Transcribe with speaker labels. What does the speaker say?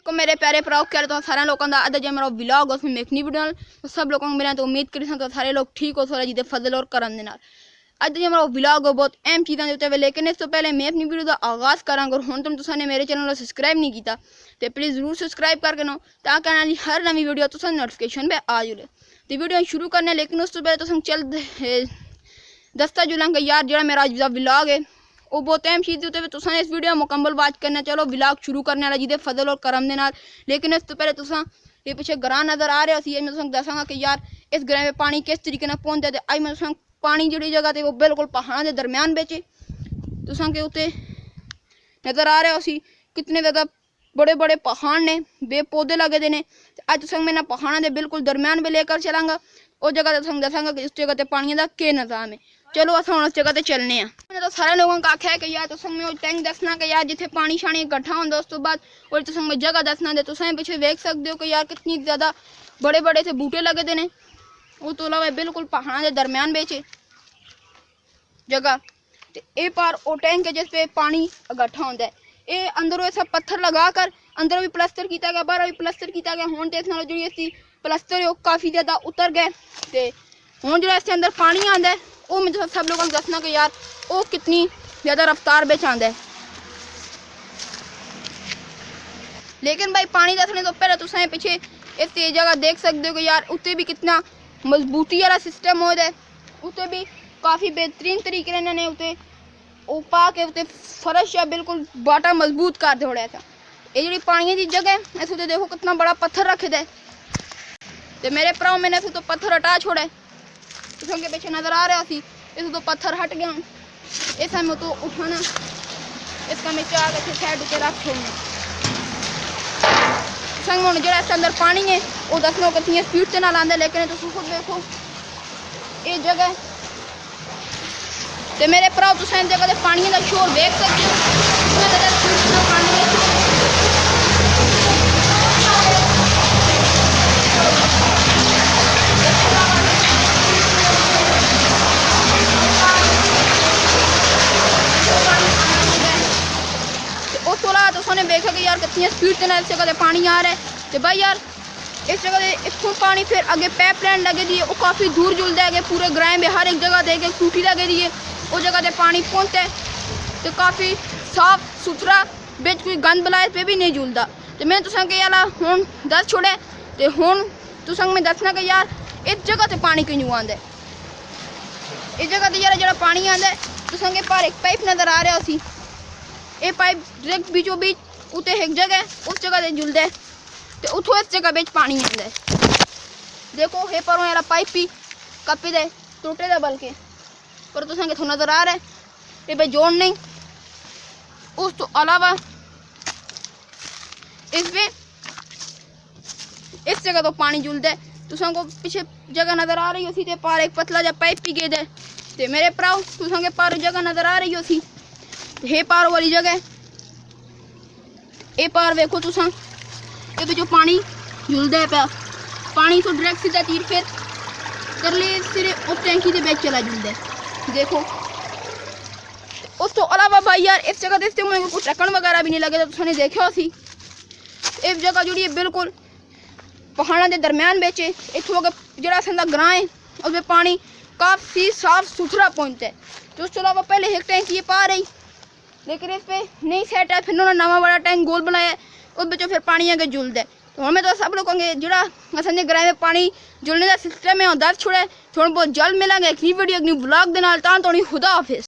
Speaker 1: को मेरे प्यारे भराओ कह तो सारे लोगों का अद जो मेरा व्लॉग उसमें मेकनी वीडियो तो सब लोगों को मेरा तो उम्मीद करी तो सारे लोग ठीक हो थोड़ा जिदे फजल और करम दे नाल अज जो मेरा व्लॉग बहुत अहम चीज़ों के उत्ते लेकिन इस तो पहले मैं अपनी वीडियो का आगाज़ करा और हुण तुमने मेरे चैनल को सब्सक्राइब नहीं किया तो प्लीज़ जरूर सब्सक्राइब करके नो ताकि आने वाली हर नवी वीडियो तुम नोटिफिकेशन पे आ जुले तो वीडियो शुरू करने लेकिन उस तो पहले तुम चल दसता जुलांगे यार जो मेरा अज का व्लॉग है वो बहुत अहम चीज़ होते तुसा इस वीडियो मुकम्मल वाच करना चलो व्लॉग शुरू करने वाला जिदे फजल और करम दे नाल लेकिन इस तो पहले तुसा ये पीछे ग्रां नज़र आ रहा सी मैं तुसें दसांगा कि यार इस ग्रां में पानी किस तरीके नाल पहुंचता है अज मैं तुसें पानी जी जगह तो वो बिल्कुल पहाड़ों के दरम्यान बेचे तुसा के उत्ते नज़र आ रहा सी कितने ज़्यादा बड़े बड़े पहाड़ ने बे पौधे लगे दे ने अज तुसें मैं पहाड़ों के बिल्कुल दरम्यान में लेकर चलांगा उस जगह तुसें दसांगा कि उस जगह पानी का क्या निज़ाम है। चलो अस उस जगह चलने मैंने तो सारे लोगों का आख्या है कि यार तुसें मैं टैंक दसना कि यार जिथे पानी शानी इकट्ठा होंगे उस तो बाद और तुसें मैं जगह दसना दे तुसें पिछले वेख सकते हो कि यार कितनी ज़्यादा बड़े बड़े से बूटे लगे दे ने उस तो अलावा बिल्कुल पहाड़ों के दरम्यान बेचे जगह तो ये पार वो टैंक है जिस पे पानी इकट्ठा होता है ये अंदरों सब पत्थर लगा कर अंदरों भी प्लस्तर किया गया बाहर भी प्लस्तर किया गया हुण तो इस नाल जी असी प्लस्तर है वो काफ़ी ज़्यादा उतर गए तो हुण जो इसके अंदर पानी आता है वो मैं सब लोगों को दसना कि यार वो कितनी ज़्यादा रफ्तार बेच आता है। लेकिन भाई पानी दसने तो पहले तुम पीछे इस जगह देख सकते हो कि यार उत्ते भी कितना मजबूती वाला सिस्टम हो जाए उत्ते भी काफ़ी बेहतरीन तरीके इन्होंने उत्ते पा के उत्ते फर्श या बिल्कुल बाटा मजबूत कर छोड़ा था। ये जी पानी की जगह है इस उत्ते देखो कितना बड़ा पत्थर रखे दे तो मेरे भराओ मैंने इस तो पत्थर हटा छोड़े तुम के पीछे नज़र आ रहा सी इस तो पत्थर हट गया इस में तो उठाना इसका मैं चाह के साइड के रख छोड़ना संग हूँ जो इसके अंदर पानी है वो दसना कितनी स्पीड से ना लाते लेकिन तुम खुद देखो ये जगह तो मेरे भराओ तुम इस जगह पानी का शोर देख सकते हो पानी उस तो अलावा तुमने देखा कि यार कितनी स्पीड से इस जगह पानी आ रहा है तो भाई यार इस जगह इतों पानी फिर अगे पैप लाइन लगे दी है वो काफ़ी दूर जुलता है पूरे ग्राम में हर एक जगह दे के टूटी लगे दी है उस जगह से पानी पहुँचता है तो काफ़ी साफ सुथरा बिच कोई गंद बलाए पे भी नहीं जुलता तो मैं तुसें कि यार हूँ दस छोड़े तो हूँ तुसें मैं दसना कि यार इस जगह से पानी क्यों आता है इस जगह से यार जो पानी आता है तुसें के पर एक पाइप नज़र आ रहा सी ये पाइप डायरेक्ट बीचों बीच उत्ते एक जगह उस जगह से जुलता है तो उतों इस जगह बिच पानी आता है देखो ये परों यार पाइप भी कपी दे टूटे दे बल्कि पर तुसें कि नज़र आ रहा है ये भाई जोड़ नहीं उस तो अलावा इसमें इस जगह तो पानी जुलता है तुसें को पीछे जगह नज़र आ रही हो पार एक पतला जा पाइप भी गए दे तो मेरे भराओ तुसें के पार जगह नज़र आ रही हो हे पार वाली जगह ये पार वेखो तुसा ये जो पानी झुलता है पाया पानी तो डायरेक्ट सीधा तीर फिर कर ले सिरे उस टैंकी के बेच चला जुलता है देखो उस तो अलावा भाई यार इस जगह इस कोई ढक्कन वगैरह भी नहीं लगे तो तुमने देखा सी इस जगह जी बिल्कुल पहाड़ों के दरम्यान बेचे इतों अगर जरा संदा ग्रां है उसमें पानी काफ़ी साफ सुथरा पहुँचता है तो उसके अलावा पहले एक टैंक ये पा रही लेकिन इस पे नहीं सेट है फिर उन्होंने नवा बड़ा टैंक गोल बनाया उस बच्चों फिर पानी आगे जुलता है तो हमें तो सब लोगों के जो असंजे ग्राम में पानी जुलने का सिस्टम है दस छोड़े थोड़ा बहुत जल्द मिलेंगे एक न्यू वीडियो एक न्यू ब्लॉग के नाल तां तोड़ी खुदा हाफिज़।